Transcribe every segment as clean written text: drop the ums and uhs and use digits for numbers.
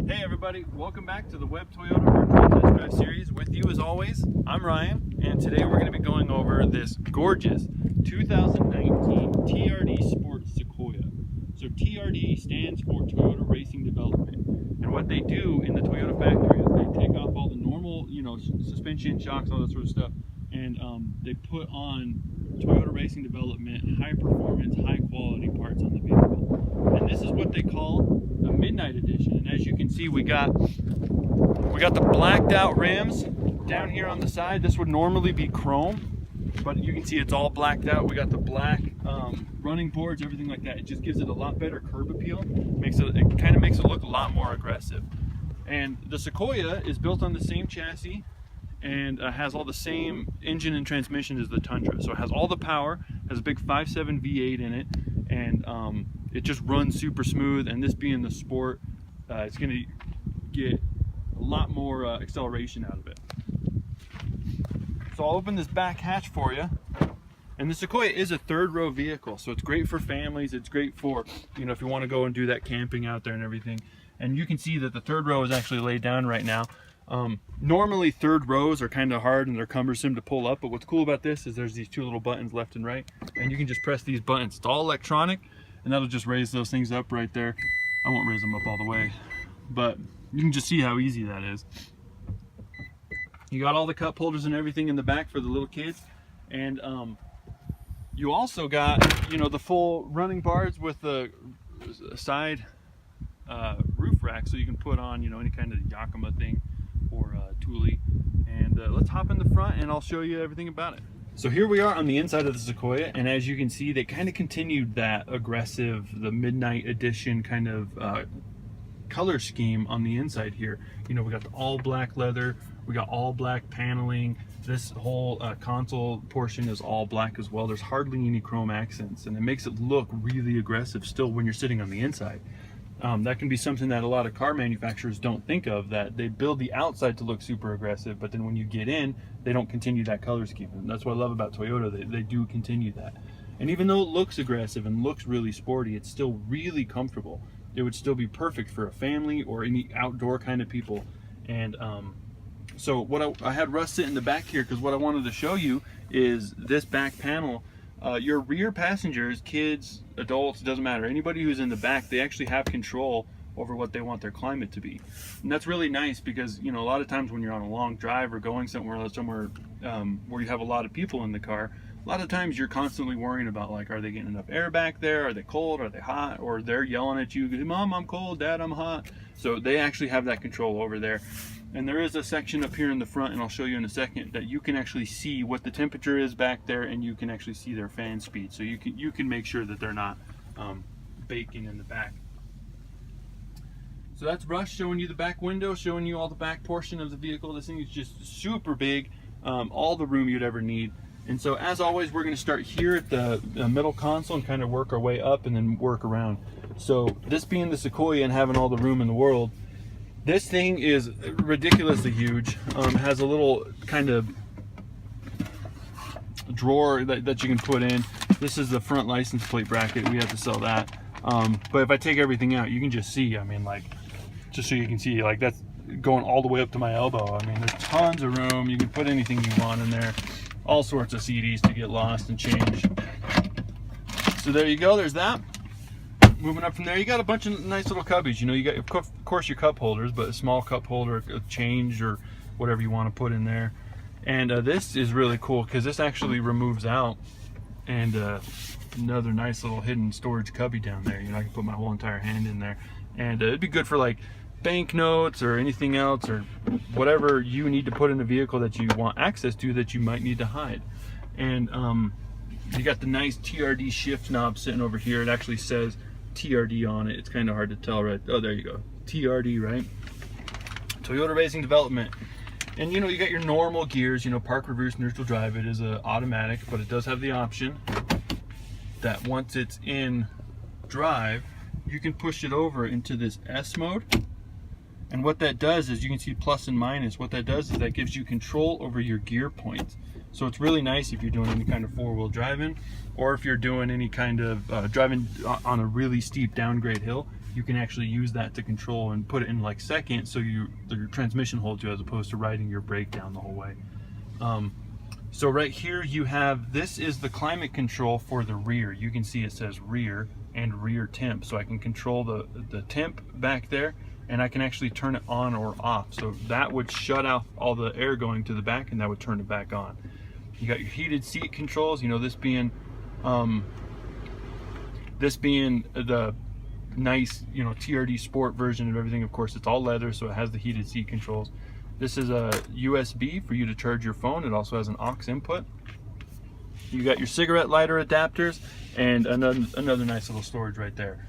Hey everybody, welcome back to the Webb Toyota Virtual Test Drive Series. With you as always, I'm Ryan, and today we're going to be going over this gorgeous 2019 TRD Sport Sequoia. So TRD stands for Toyota Racing Development, and what they do in the Toyota factory is they take off all the normal, suspension, shocks, all that sort of stuff, and they put on Toyota Racing Development high performance, high quality parts on the vehicle. And this is what they call a midnight edition. And as you can see, we got the blacked out rims down here on the side. This would normally be chrome, but you can see it's all blacked out. We got the black running boards, everything like that. It just gives it a lot better curb appeal. It kind of makes it look a lot more aggressive. And the Sequoia is built on the same chassis and has all the same engine and transmission as the Tundra. So it has all the power, has a big 5.7 V8 in it, and it just runs super smooth. And this being the Sport, it's going to get a lot more acceleration out of it. So I'll open this back hatch for you. And the Sequoia is a third row vehicle, so it's great for families. It's great for, if you want to go and do that camping out there and everything. And you can see that the third row is actually laid down right now. Normally third rows are kind of hard and they're cumbersome to pull up, but what's cool about this is there's these two little buttons left and right, and you can just press these buttons. It's all electronic, and that'll just raise those things up right there. I won't raise them up all the way, but you can just see how easy that is. You got all the cup holders and everything in the back for the little kids, and you also got the full running bars with the side roof rack, so you can put on any kind of Yakima thing or Thule. And let's hop in the front and I'll show you everything about it. So here we are on the inside of the Sequoia, and as you can see, they kind of continued that aggressive, the midnight edition kind of color scheme on the inside here. We got the all black leather, we got all black paneling. This whole console portion is all black as well. There's hardly any chrome accents, and it makes it look really aggressive still when you're sitting on the inside. That can be something that a lot of car manufacturers don't think of, that they build the outside to look super aggressive, but then when you get in, they don't continue that color scheme. And that's what I love about Toyota. They do continue that. And even though it looks aggressive and looks really sporty, it's still really comfortable. It would still be perfect for a family or any outdoor kind of people. And so what I had Russ sit in the back here, because what I wanted to show you is this back panel. Your rear passengers, kids, adults, it doesn't matter, anybody who's in the back, they actually have control over what they want their climate to be. And that's really nice because a lot of times when you're on a long drive or going somewhere where you have a lot of people in the car, a lot of times you're constantly worrying about, like, are they getting enough air back there, are they cold, are they hot, or they're yelling at you, Mom, I'm cold, Dad, I'm hot. So they actually have that control over there. And there is a section up here in the front, and I'll show you in a second, that you can actually see what the temperature is back there, and you can actually see their fan speed. So you can make sure that they're not baking in the back. So that's Russ showing you the back window, showing you all the back portion of the vehicle. This thing is just super big, all the room you'd ever need. And so as always, we're going to start here at the middle console and kind of work our way up and then work around. So this being the Sequoia and having all the room in the world, this thing is ridiculously huge. Has a little kind of drawer that you can put in. This is the front license plate bracket. We have to sell that. But if I take everything out, you can just see, just so you can see, like, that's going all the way up to my elbow. There's tons of room. You can put anything you want in there. All sorts of CDs to get lost and change. So there you go, there's that. Moving up from there, you got a bunch of nice little cubbies. You got, of course, your cup holders, but a small cup holder, a change, or whatever you want to put in there. And this is really cool because this actually removes out, and another nice little hidden storage cubby down there. I can put my whole entire hand in there, and it'd be good for like banknotes or anything else, or whatever you need to put in a vehicle that you want access to that you might need to hide. And you got the nice TRD Shift Knob sitting over here. It actually says TRD on it. It's kind of hard to tell, right? Oh, there you go, TRD, right? Toyota Racing Development. And you got your normal gears, park, reverse, neutral, drive. It is a automatic, but it does have the option that once it's in drive, you can push it over into this S mode. And what that does is, you can see plus and minus. What that does is that gives you control over your gear points. So it's really nice if you're doing any kind of four-wheel driving, or if you're doing any kind of driving on a really steep downgrade hill. you can actually use that to control and put it in like second, so your transmission holds you as opposed to riding your brake down the whole way. So right here you have, this is the climate control for the rear. You can see it says rear and rear temp. So I can control the temp back there, and I can actually turn it on or off. So that would shut off all the air going to the back, and that would turn it back on. You got your heated seat controls, you know, this being the nice, you know, TRD Sport version of everything. Of course, it's all leather, so it has the heated seat controls. This is a USB for you to charge your phone. It also has an aux input. You got your cigarette lighter adapters and another nice little storage right there.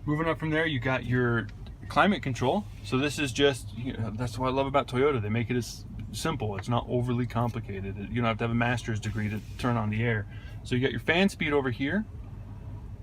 Moving up from there, you got your climate control. So this is just, you know, that's what I love about Toyota. They make it as simple. It's not overly complicated. You don't have to have a master's degree to turn on the air. So you got your fan speed over here.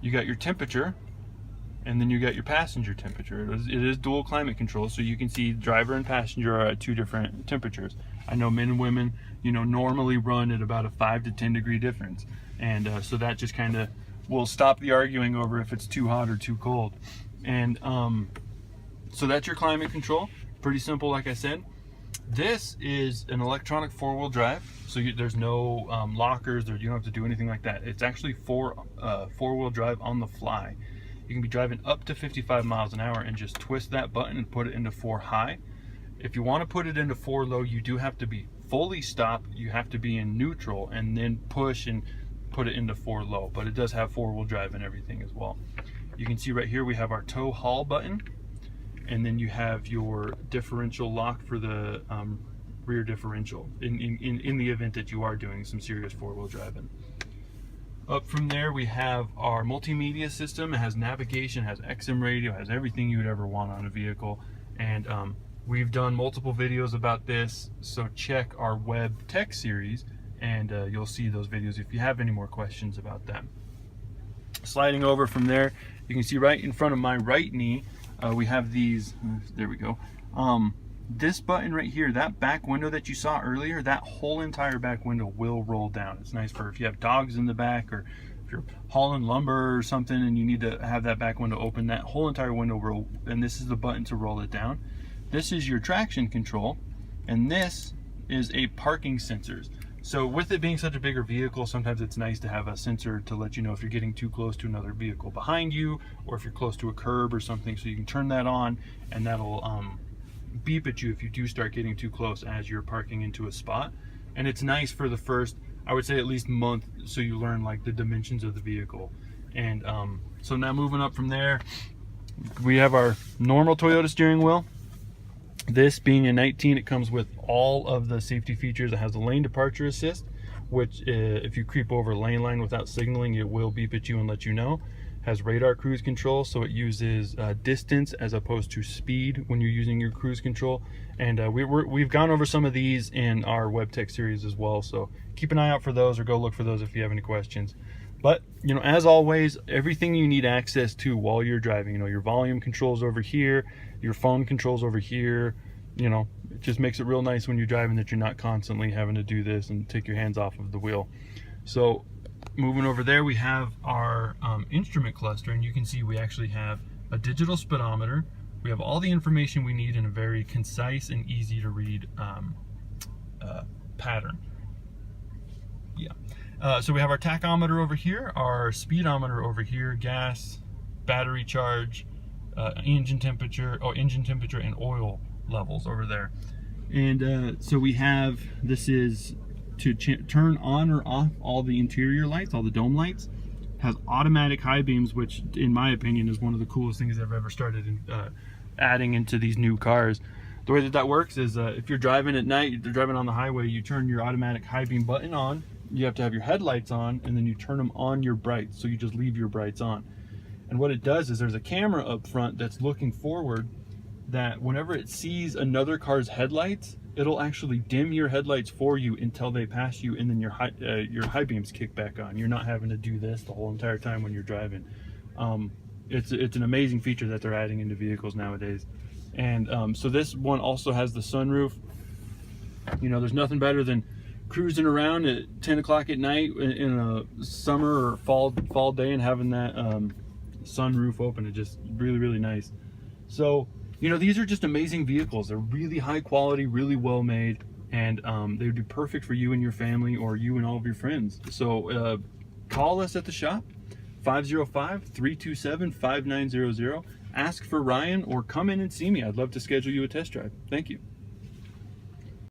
You got your temperature. And then you got your passenger temperature. It is dual climate control, so you can see driver and passenger are at 2 different temperatures. I know men and women, you know, normally run at about a 5 to 10 degree difference. And so that just kind of will stop the arguing over if it's too hot or too cold. And so that's your climate control. Pretty simple, like I said. This is an electronic 4-wheel drive, so there's no lockers, or you don't have to do anything like that. It's actually 4-wheel drive on the fly. You can be driving up to 55 miles an hour and just twist that button and put it into 4 high. If you want to put it into 4 low, you do have to be fully stopped. You have to be in neutral and then push and put it into 4 low. But it does have 4-wheel drive and everything as well. You can see right here we have our tow haul button, and then you have your differential lock for the rear differential in the event that you are doing some serious 4-wheel driving. Up from there we have our multimedia system. It has navigation, has XM radio, has everything you would ever want on a vehicle. And we've done multiple videos about this, so check our Webb Tech series and you'll see those videos if you have any more questions about them. Sliding over from there, you can see right in front of my right knee, we have these, there we go. This button right here, that back window that you saw earlier, that whole entire back window will roll down. It's nice for if you have dogs in the back, or if you're hauling lumber or something and you need to have that back window open, that whole entire window roll, and this is the button to roll it down. This is your traction control, and this is a parking sensors. So with it being such a bigger vehicle, sometimes it's nice to have a sensor to let you know if you're getting too close to another vehicle behind you, or if you're close to a curb or something, so you can turn that on and that'll beep at you if you do start getting too close as you're parking into a spot. And it's nice for the first, I would say, at least month, so you learn like the dimensions of the vehicle. And so now moving up from there, we have our normal Toyota steering wheel. This being a 19, it comes with all of the safety features. It has a lane departure assist, which if you creep over a lane line without signaling, it will beep at you and let you know. Has radar cruise control, so it uses distance as opposed to speed when you're using your cruise control. And we've gone over some of these in our Webb Tech series as well, so keep an eye out for those, or go look for those if you have any questions. But you know, as always, everything you need access to while you're driving, you know, your volume controls over here, your phone controls over here, you know, it just makes it real nice when you're driving that you're not constantly having to do this and take your hands off of the wheel. So moving over there, we have our instrument cluster, and you can see we actually have a digital speedometer. We have all the information we need in a very concise and easy to read pattern. Yeah. So we have our tachometer over here, our speedometer over here, gas, battery charge, engine temperature, and oil levels over there. And so we have, this is to turn on or off all the interior lights, all the dome lights. Has automatic high beams, which in my opinion is one of the coolest things I've ever started adding into these new cars. The way that works is if you're driving at night, you're driving on the highway, you turn your automatic high beam button on, you have to have your headlights on, and then you turn them on your brights, so you just leave your brights on. And what it does is there's a camera up front that's looking forward, that whenever it sees another car's headlights, it'll actually dim your headlights for you until they pass you, and then your high beams kick back on. You're not having to do this the whole entire time when you're driving. It's an amazing feature that they're adding into vehicles nowadays. And so this one also has the sunroof. You know, there's nothing better than cruising around at 10 o'clock at night in a summer or fall day and having that sunroof open. It's just really, really nice. So, you know, these are just amazing vehicles. They're really high quality, really well made, and they would be perfect for you and your family, or you and all of your friends. So call us at the shop, 505-327-5900. Ask for Ryan or come in and see me. I'd love to schedule you a test drive. Thank you.